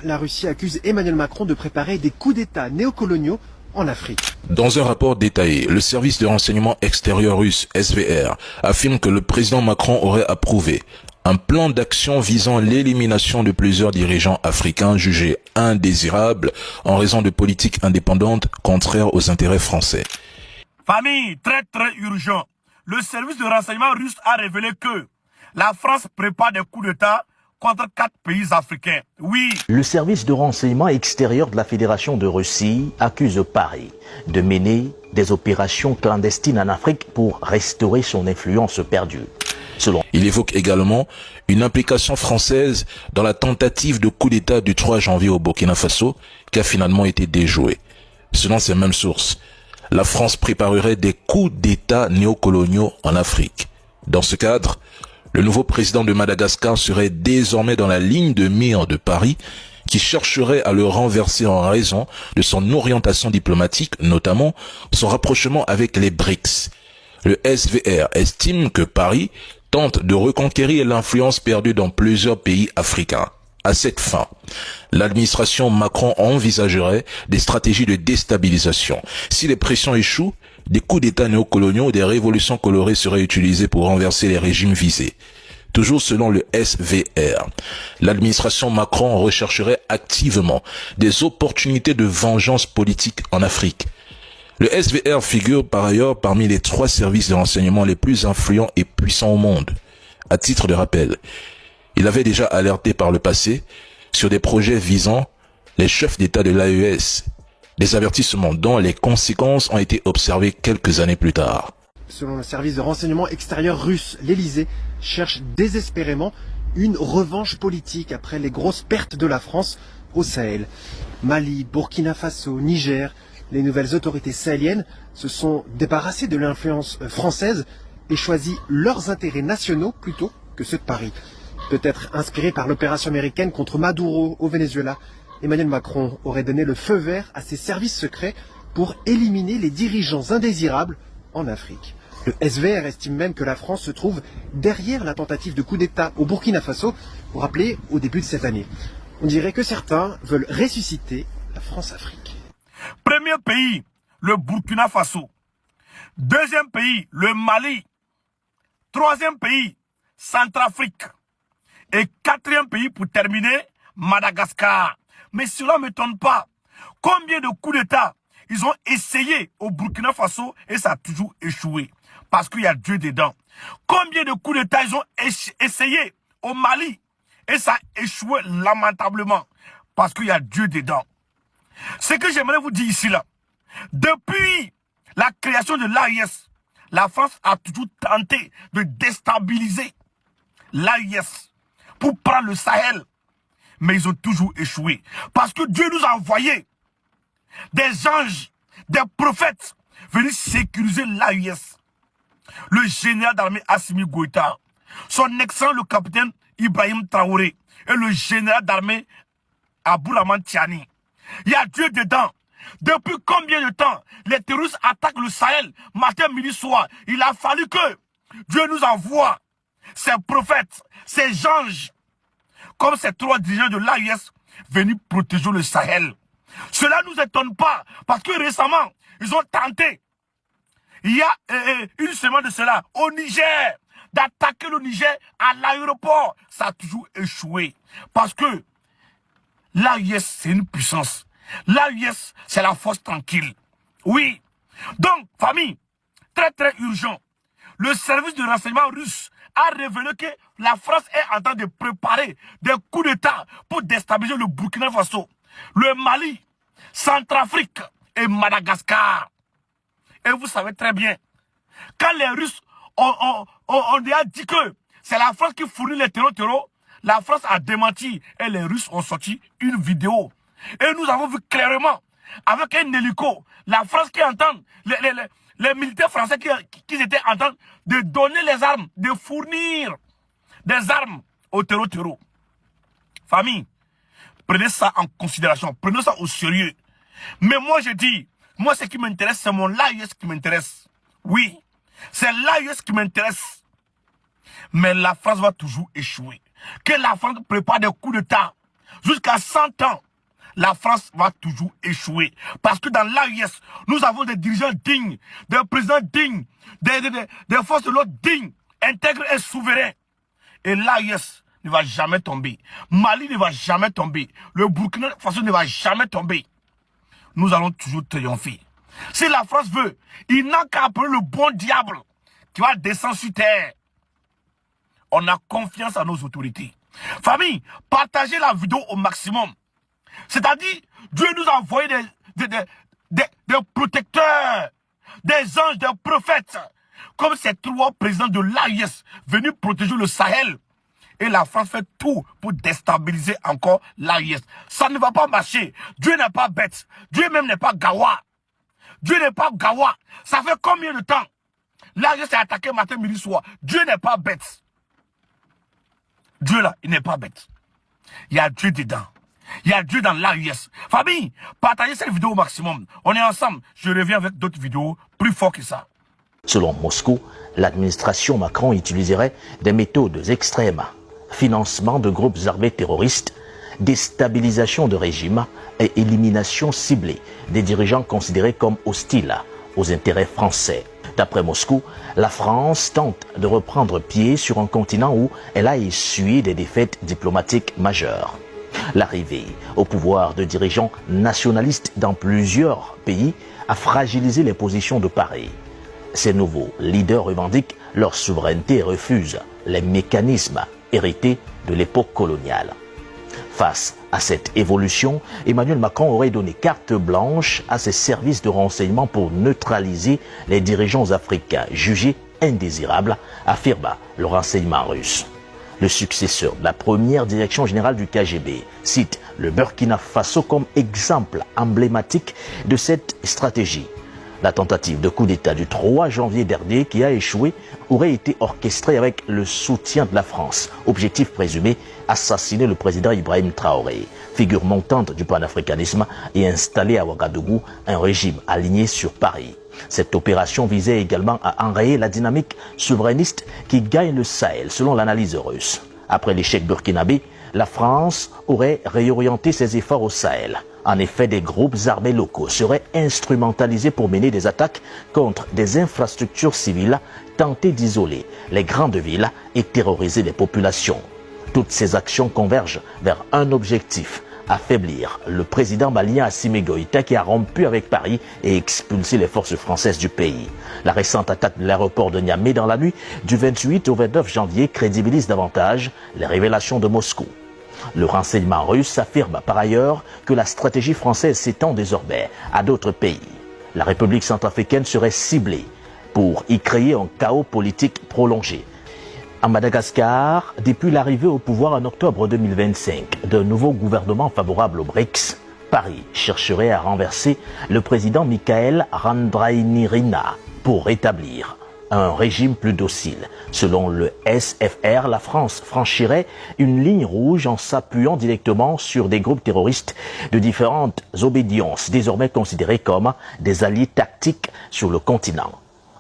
La Russie accuse Emmanuel Macron de préparer des coups d'État néocoloniaux en Afrique. Dans un rapport détaillé, le service de renseignement extérieur russe, SVR, affirme que le président Macron aurait approuvé un plan d'action visant l'élimination de plusieurs dirigeants africains jugés indésirables en raison de politiques indépendantes contraires aux intérêts français. Famille, très urgent. Le service de renseignement russe a révélé que la France prépare des coups d'État contre 4 pays africains. Oui. Le service de renseignement extérieur de la Fédération de Russie accuse Paris de mener des opérations clandestines en Afrique pour restaurer son influence perdue. Il évoque également une implication française dans la tentative de coup d'État du 3 janvier au Burkina Faso qui a finalement été déjouée. Selon ces mêmes sources, la France préparerait des coups d'État néocoloniaux en Afrique. Dans ce cadre, le nouveau président de Madagascar serait désormais dans la ligne de mire de Paris qui chercherait à le renverser en raison de son orientation diplomatique, notamment son rapprochement avec les BRICS. Le SVR estime que Paris tente de reconquérir l'influence perdue dans plusieurs pays africains. À cette fin, l'administration Macron envisagerait des stratégies de déstabilisation. Si les pressions échouent, des coups d'État néocoloniaux ou des révolutions colorées seraient utilisés pour renverser les régimes visés. Toujours selon le SVR, l'administration Macron rechercherait activement des opportunités de vengeance politique en Afrique. Le SVR figure par ailleurs parmi les 3 services de renseignement les plus influents et puissants au monde. À titre de rappel, il avait déjà alerté par le passé sur des projets visant les chefs d'État de l'AES, des avertissements dont les conséquences ont été observées quelques années plus tard. Selon le service de renseignement extérieur russe, l'Élysée cherche désespérément une revanche politique après les grosses pertes de la France au Sahel. Mali, Burkina Faso, Niger, les nouvelles autorités sahéliennes se sont débarrassées de l'influence française et choisi leurs intérêts nationaux plutôt que ceux de Paris. Peut-être inspiré par l'opération américaine contre Maduro au Venezuela, Emmanuel Macron aurait donné le feu vert à ses services secrets pour éliminer les dirigeants indésirables en Afrique. Le SVR estime même que la France se trouve derrière la tentative de coup d'État au Burkina Faso, vous rappelez, au début de cette année. On dirait que certains veulent ressusciter la France-Afrique. Premier pays, le Burkina Faso. Deuxième pays, le Mali. Troisième pays, Centrafrique. Et quatrième pays, pour terminer, Madagascar. Mais cela ne m'étonne pas. Combien de coups d'État ils ont essayé au Burkina Faso et ça a toujours échoué. Parce qu'il y a Dieu dedans. Combien de coups d'État ils ont essayé au Mali et ça a échoué lamentablement. Parce qu'il y a Dieu dedans. Ce que j'aimerais vous dire ici, là, depuis la création de l'AIS, la France a toujours tenté de déstabiliser l'AIS pour prendre le Sahel. Mais ils ont toujours échoué. Parce que Dieu nous a envoyé des anges, des prophètes venus sécuriser l'AIS. Le général d'armée Assimi Goïta, son excellent le capitaine Ibrahim Traoré et le général d'armée Aboulaman Tiani. Il y a Dieu dedans. Depuis combien de temps les terroristes attaquent le Sahel, matin, midi, soir? Il a fallu que Dieu nous envoie ces prophètes, ces anges, comme ces 3 dirigeants de l'AIS venus protéger le Sahel. Cela ne nous étonne pas, parce que récemment, ils ont tenté, il y a une semaine de cela, au Niger, d'attaquer le Niger à l'aéroport. Ça a toujours échoué, parce que l'AIS, c'est une puissance. L'AIS, c'est la force tranquille. Oui. Donc, famille, très urgent. Le service de renseignement russe a révélé que la France est en train de préparer des coups d'État pour déstabiliser le Burkina Faso, le Mali, Centrafrique et Madagascar. Et vous savez très bien, quand les Russes ont déjà dit que c'est la France qui fournit les terreaux, la France a démenti et les Russes ont sorti une vidéo. Et nous avons vu clairement, avec un hélico, la France qui entend, les militaires français qui étaient en train de donner les armes, de fournir des armes aux terreaux. Famille, prenez ça en considération, prenez ça au sérieux. Mais moi je dis, moi ce qui m'intéresse, c'est mon l'AIS qui m'intéresse. Oui, c'est l'AIS qui m'intéresse. Mais la France va toujours échouer. Que la France prépare des coups d'État jusqu'à 100 ans, la France va toujours échouer. Parce que dans l'AIS, nous avons des dirigeants dignes, des présidents dignes, des forces de l'ordre dignes, intègres et souverains. Et l'AIS ne va jamais tomber. Mali ne va jamais tomber. Le Burkina Faso ne va jamais tomber. Nous allons toujours triompher. Si la France veut, il n'a qu'à appeler le bon diable qui va descendre sur terre. On a confiance en nos autorités. Famille, partagez la vidéo au maximum. C'est-à-dire, Dieu nous a envoyé des protecteurs, des anges, des prophètes, comme ces 3 présidents de l'AIS venus protéger le Sahel. Et la France fait tout pour déstabiliser encore l'AIS. Ça ne va pas marcher. Dieu n'est pas bête. Dieu même n'est pas gawa. Dieu n'est pas gawa. Ça fait combien de temps l'AIS est attaqué matin, midi, soir. Dieu n'est pas bête. Dieu là, il n'est pas bête. Il y a Dieu dedans. Il y a Dieu dans l'AIS. Famille, partagez cette vidéo au maximum. On est ensemble. Je reviens avec d'autres vidéos plus fortes que ça. Selon Moscou, l'administration Macron utiliserait des méthodes extrêmes. Financement de groupes armés terroristes, déstabilisation de régimes et élimination ciblée des dirigeants considérés comme hostiles aux intérêts français. D'après Moscou, la France tente de reprendre pied sur un continent où elle a essuyé des défaites diplomatiques majeures. L'arrivée au pouvoir de dirigeants nationalistes dans plusieurs pays a fragilisé les positions de Paris. Ces nouveaux leaders revendiquent leur souveraineté et refusent les mécanismes hérités de l'époque coloniale. Face à cette évolution, Emmanuel Macron aurait donné carte blanche à ses services de renseignement pour neutraliser les dirigeants africains jugés indésirables, affirma le renseignement russe. Le successeur de la première direction générale du KGB cite le Burkina Faso comme exemple emblématique de cette stratégie. La tentative de coup d'État du 3 janvier dernier qui a échoué aurait été orchestrée avec le soutien de la France. Objectif présumé, assassiner le président Ibrahim Traoré, figure montante du panafricanisme et installer à Ouagadougou un régime aligné sur Paris. Cette opération visait également à enrayer la dynamique souverainiste qui gagne le Sahel, selon l'analyse russe. Après l'échec burkinabé, la France aurait réorienté ses efforts au Sahel. En effet, des groupes armés locaux seraient instrumentalisés pour mener des attaques contre des infrastructures civiles, tenter d'isoler les grandes villes et terroriser les populations. Toutes ces actions convergent vers un objectif: affaiblir le président malien Assimi Goïta qui a rompu avec Paris et expulsé les forces françaises du pays. La récente attaque de l'aéroport de Niamey dans la nuit du 28 au 29 janvier crédibilise davantage les révélations de Moscou. Le renseignement russe affirme par ailleurs que la stratégie française s'étend désormais à d'autres pays. La République centrafricaine serait ciblée pour y créer un chaos politique prolongé. À Madagascar, depuis l'arrivée au pouvoir en octobre 2025 d'un nouveau gouvernement favorable aux BRICS, Paris chercherait à renverser le président Michael Randrianirina pour rétablir un régime plus docile. Selon le SFR, la France franchirait une ligne rouge en s'appuyant directement sur des groupes terroristes de différentes obédiences, désormais considérés comme des alliés tactiques sur le continent.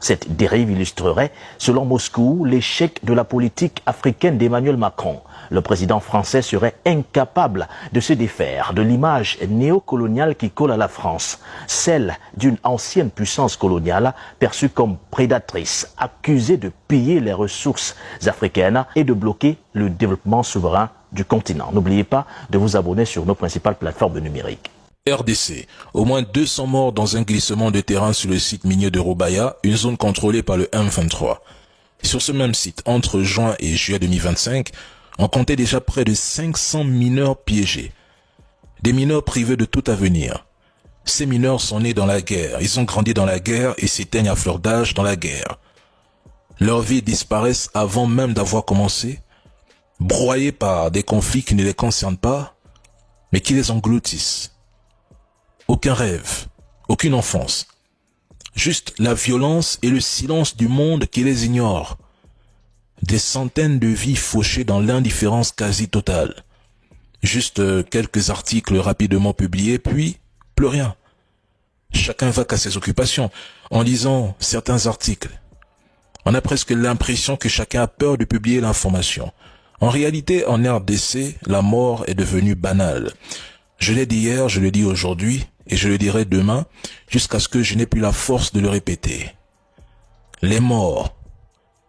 Cette dérive illustrerait, selon Moscou, l'échec de la politique africaine d'Emmanuel Macron. Le président français serait incapable de se défaire de l'image néocoloniale qui colle à la France, celle d'une ancienne puissance coloniale perçue comme prédatrice, accusée de piller les ressources africaines et de bloquer le développement souverain du continent. N'oubliez pas de vous abonner sur nos principales plateformes numériques. RDC. Au moins 200 morts dans un glissement de terrain sur le site minier de Robaya, une zone contrôlée par le M23. Sur ce même site, entre juin et juillet 2025, on comptait déjà près de 500 mineurs piégés. Des mineurs privés de tout avenir. Ces mineurs sont nés dans la guerre, ils ont grandi dans la guerre et s'éteignent à fleur d'âge dans la guerre. Leurs vies disparaissent avant même d'avoir commencé, broyés par des conflits qui ne les concernent pas, mais qui les engloutissent. Aucun rêve, aucune enfance. Juste la violence et le silence du monde qui les ignore. Des centaines de vies fauchées dans l'indifférence quasi totale. Juste quelques articles rapidement publiés, puis plus rien. Chacun va qu'à ses occupations. En lisant certains articles, on a presque l'impression que chacun a peur de publier l'information. En réalité, en RDC, la mort est devenue banale. Je l'ai dit hier, je le dis aujourd'hui, et je le dirai demain, jusqu'à ce que je n'ai plus la force de le répéter. Les morts,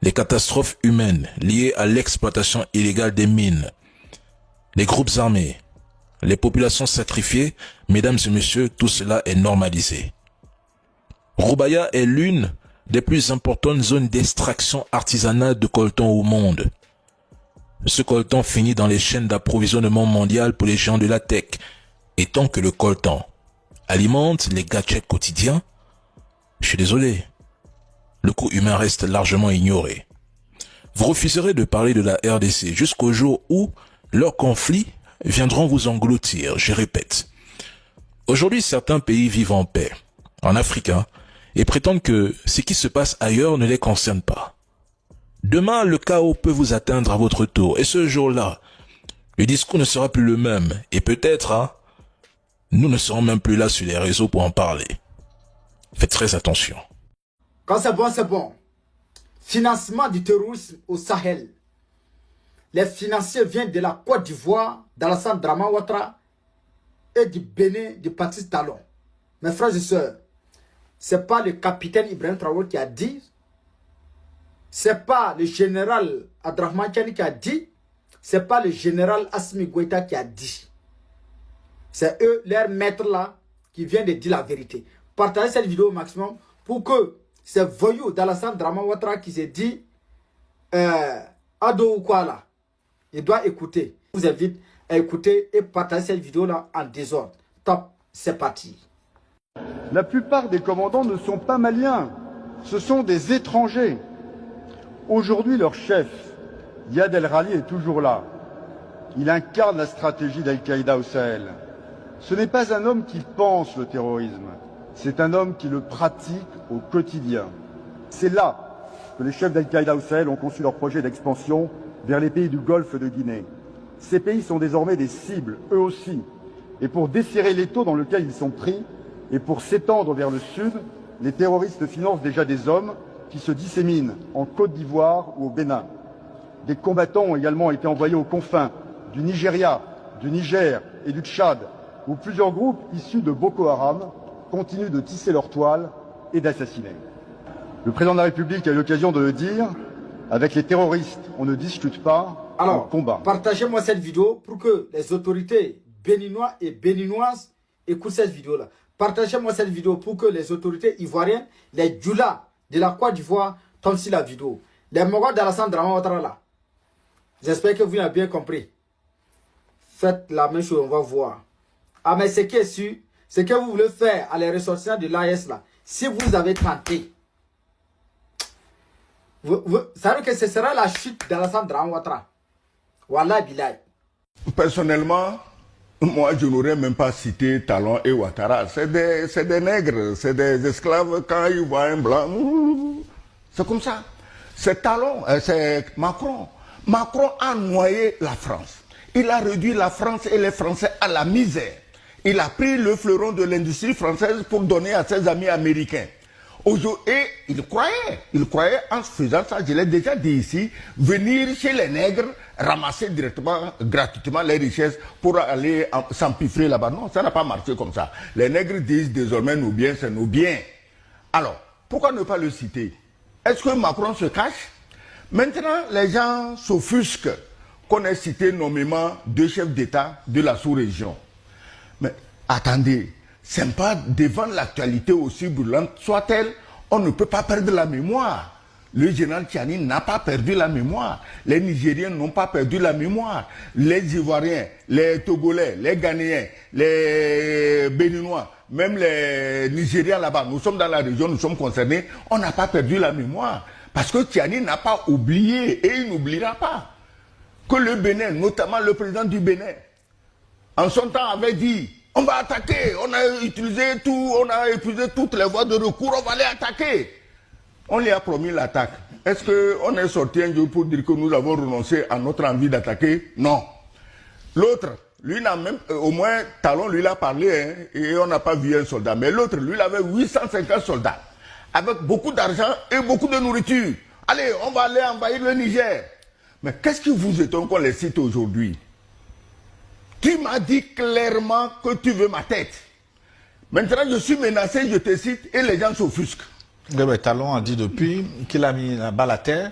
les catastrophes humaines liées à l'exploitation illégale des mines, les groupes armés, les populations sacrifiées, mesdames et messieurs, tout cela est normalisé. Roubaïa est l'une des plus importantes zones d'extraction artisanale de coltan au monde. Ce coltan finit dans les chaînes d'approvisionnement mondial pour les géants de la tech. Et tant que le coltan alimente les gadgets quotidiens, je suis désolé, le coût humain reste largement ignoré. Vous refuserez de parler de la RDC jusqu'au jour où leurs conflits viendront vous engloutir, je répète. Aujourd'hui, certains pays vivent en paix, en Afrique, et prétendent que ce qui se passe ailleurs ne les concerne pas. Demain, le chaos peut vous atteindre à votre tour, et ce jour-là, le discours ne sera plus le même, et peut-être, nous ne serons même plus là sur les réseaux pour en parler. Faites très attention. Quand c'est bon, c'est bon. Financement du terrorisme au Sahel. Les financiers viennent de la Côte d'Ivoire, d'Alassane Draman Ouattara et du Bénin, de Patrice Talon. Mes frères et sœurs, c'est pas le capitaine Ibrahim Traoré qui a dit, c'est pas le général Abdrahman Chani qui a dit, c'est pas le général Assimi Goïta qui a dit. C'est eux, leurs maîtres là, qui viennent de dire la vérité. Partagez cette vidéo au maximum pour que ces voyous d'Alassane Draman Ouattara qui se dit Ado ou quoi là, il doit écouter. Je vous invite à écouter et partager cette vidéo là en désordre. Top, c'est parti. La plupart des commandants ne sont pas maliens, ce sont des étrangers. Aujourd'hui, leur chef, Yad El-Rali, est toujours là. Il incarne la stratégie d'Al-Qaïda au Sahel. Ce n'est pas un homme qui pense le terrorisme, c'est un homme qui le pratique au quotidien. C'est là que les chefs d'Al-Qaïda au Sahel ont conçu leur projet d'expansion vers les pays du Golfe de Guinée. Ces pays sont désormais des cibles, eux aussi. Et pour desserrer l'étau dans lequel ils sont pris, et pour s'étendre vers le sud, les terroristes financent déjà des hommes qui se disséminent en Côte d'Ivoire ou au Bénin. Des combattants ont également été envoyés aux confins du Nigeria, du Niger et du Tchad, où plusieurs groupes issus de Boko Haram continuent de tisser leur toile et d'assassiner. Le président de la République a eu l'occasion de le dire, avec les terroristes, on ne discute pas, on combat. Partagez-moi cette vidéo pour que les autorités béninoises et béninoises écoutent cette vidéo-là. Partagez-moi cette vidéo pour que les autorités ivoiriennes, les djoulas de la Côte d'Ivoire, tombent sur la vidéo. Les Mogol d'Alassane Draman Ouattara là. J'espère que vous avez bien compris. Faites la même chose, on va voir. Ah, mais ce qui est sûr, c'est que vous voulez faire à les ressortissants de l'AS là. Si vous avez tenté, vous savez que ce sera la chute d'Alassane Draman Ouattara. Wallah bilay. Personnellement, moi, je n'aurais même pas cité Talon et Ouattara. C'est des nègres, c'est des esclaves. Quand ils voient un blanc, c'est comme ça. C'est Talon, c'est Macron. Macron a noyé la France. Il a réduit la France et les Français à la misère. Il a pris le fleuron de l'industrie française pour donner à ses amis américains. Et il croyait en faisant ça, je l'ai déjà dit ici, venir chez les nègres, ramasser directement, gratuitement les richesses pour aller s'empiffrer là-bas. Non, ça n'a pas marché comme ça. Les nègres disent désormais nos biens, c'est nos biens. Alors, pourquoi ne pas le citer? Est-ce que Macron se cache? Maintenant, les gens s'offusquent qu'on ait cité nommément 2 chefs d'État de la sous-région. Mais attendez, c'est pas devant l'actualité aussi brûlante soit-elle, on ne peut pas perdre la mémoire. Le général Tchani n'a pas perdu la mémoire. Les Nigériens n'ont pas perdu la mémoire. Les Ivoiriens, les Togolais, les Ghanéens, les Béninois, même les Nigériens là-bas, nous sommes dans la région, nous sommes concernés, on n'a pas perdu la mémoire. Parce que Tchani n'a pas oublié et il n'oubliera pas que le Bénin, notamment le président du Bénin, en son temps avait dit on va attaquer, on a utilisé tout, on a épuisé toutes les voies de recours, on va aller attaquer. On lui a promis l'attaque. Est-ce qu'on est sorti un jour pour dire que nous avons renoncé à notre envie d'attaquer? Non. L'autre, lui n'a même, au moins Talon lui l'a parlé, et on n'a pas vu un soldat. Mais l'autre, lui, il avait 850 soldats, avec beaucoup d'argent et beaucoup de nourriture. Allez, on va aller envahir le Niger. Mais qu'est-ce qui vous étonne qu'on les cite aujourd'hui? Tu m'as dit clairement que tu veux ma tête. Maintenant, je suis menacé, je te cite, et les gens s'offusquent. Talon a dit depuis qu'il a mis la balle à terre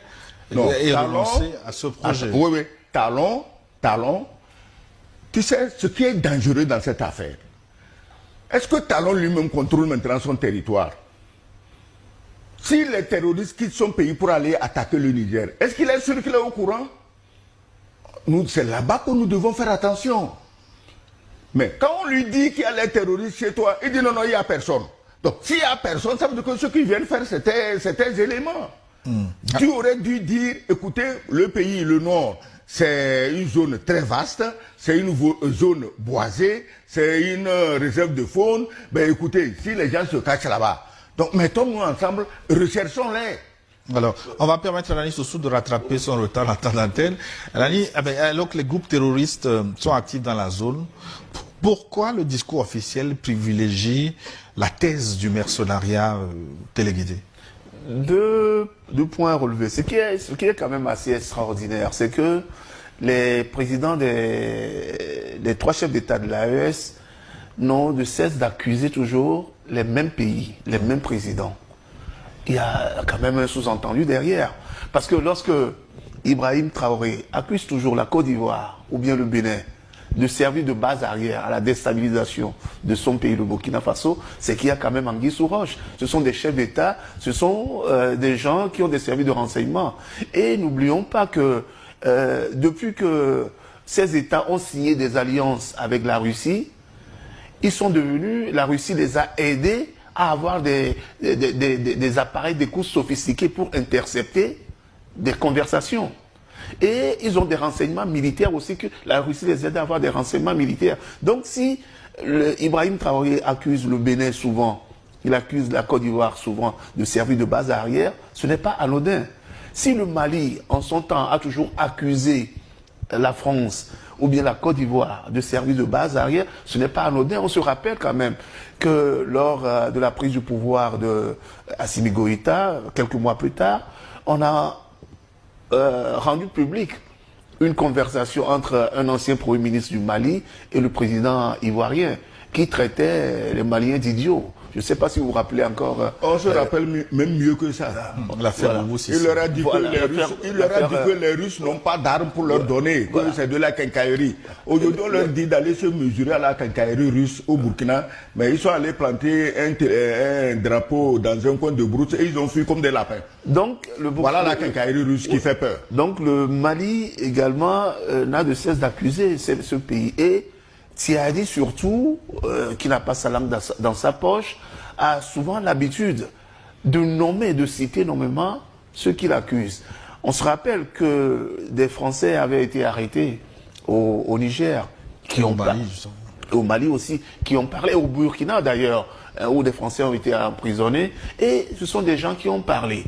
et renoncé à ce projet. Oui, oui. Talon, tu sais ce qui est dangereux dans cette affaire. Est-ce que Talon lui-même contrôle maintenant son territoire? Si les terroristes quittent son pays pour aller attaquer le Niger, est-ce qu'il est sûr qu'il est au courant? C'est là-bas que nous devons faire attention. Mais quand on lui dit qu'il y a les terroristes chez toi, il dit non, il n'y a personne. Donc s'il n'y a personne, ça veut dire que ce qu'ils viennent faire, c'était des éléments. Tu aurais dû dire, écoutez, le pays, le Nord, c'est une zone très vaste, c'est une zone boisée, c'est une réserve de faune. Ben écoutez, si les gens se cachent là-bas, donc mettons-nous ensemble, recherchons-les. Alors, on va permettre à Lani Sossou de rattraper son retard en temps d'antenne. Lani, alors que les groupes terroristes sont actifs dans la zone, pourquoi le discours officiel privilégie la thèse du mercenariat téléguidé? Deux points à relever. Ce qui est quand même assez extraordinaire, c'est que les présidents des trois chefs d'État de l'AES n'ont de cesse d'accuser toujours les mêmes pays, les mêmes présidents. Il y a quand même un sous-entendu derrière. Parce que lorsque Ibrahim Traoré accuse toujours la Côte d'Ivoire ou bien le Bénin de servir de base arrière à la déstabilisation de son pays, le Burkina Faso, c'est qu'il y a quand même anguille sous roche. Ce sont des chefs d'État, ce sont des gens qui ont des services de renseignement. Et n'oublions pas que depuis que ces États ont signé des alliances avec la Russie, ils sont devenus, la Russie les a aidés à avoir des appareils d'écoute sophistiqués pour intercepter des conversations. Et ils ont des renseignements militaires aussi, que la Russie les aide à avoir des renseignements militaires. Donc si Ibrahim Traoré accuse le Bénin souvent, il accuse la Côte d'Ivoire souvent de servir de base arrière, ce n'est pas anodin. Si le Mali, en son temps, a toujours accusé la France ou bien la Côte d'Ivoire de servir de base arrière, ce n'est pas anodin. On se rappelle quand même que lors de la prise du pouvoir de Assimi Goïta, quelques mois plus tard, on a rendu public une conversation entre un ancien Premier ministre du Mali et le président ivoirien qui traitait les Maliens d'idiots. Je ne sais pas si vous vous rappelez encore. On se rappelle même mieux que ça. Il leur a dit que les Russes n'ont pas d'armes pour leur donner, que c'est de la quincaillerie. Aujourd'hui, on leur dit d'aller se mesurer à la quincaillerie russe au Burkina, mais ils sont allés planter un drapeau dans un coin de brousse et ils ont fui comme des lapins. Donc, voilà la quincaillerie russe qui fait peur. Donc le Mali également n'a de cesse d'accuser ce pays. Et Tiari surtout, qui n'a pas sa langue dans sa poche, a souvent l'habitude de nommer, de citer nommément ceux qui l'accusent. On se rappelle que des Français avaient été arrêtés au Niger, au Mali aussi, qui ont parlé, au Burkina d'ailleurs, où des Français ont été emprisonnés, et ce sont des gens qui ont parlé.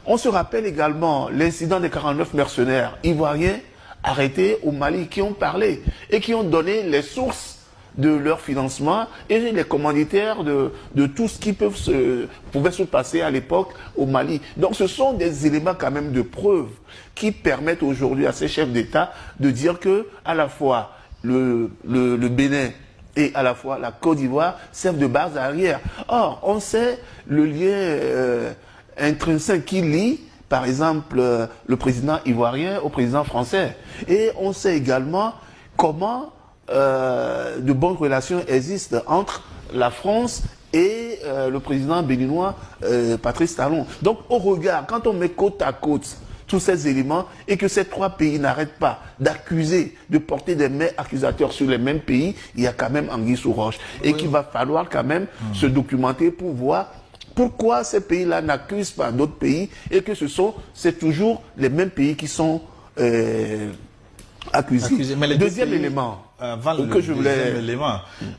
On se rappelle également l'incident des 49 mercenaires ivoiriens arrêtés au Mali, qui ont parlé et qui ont donné les sources de leur financement et les commanditaires de tout ce qui pouvait se passer à l'époque au Mali. Donc ce sont des éléments quand même de preuve qui permettent aujourd'hui à ces chefs d'État de dire que à la fois le Bénin et à la fois la Côte d'Ivoire servent de base arrière. Or, on sait le lien intrinsèque qui lie par exemple le président ivoirien au président français. Et on sait également comment de bonnes relations existent entre la France et le président béninois Patrice Talon. Donc au regard, quand on met côte à côte tous ces éléments et que ces trois pays n'arrêtent pas d'accuser, de porter des mains accusateurs sur les mêmes pays, il y a quand même anguille sous roche. Et qu'il va falloir quand même se documenter pour voir pourquoi ces pays-là n'accusent pas d'autres pays et que c'est toujours les mêmes pays qui sont accusés. Mais deuxième élément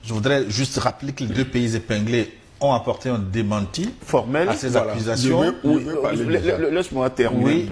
je voudrais juste rappeler que les deux pays épinglés ont apporté un démenti formel à ces accusations. Laisse-moi terminer. Oui.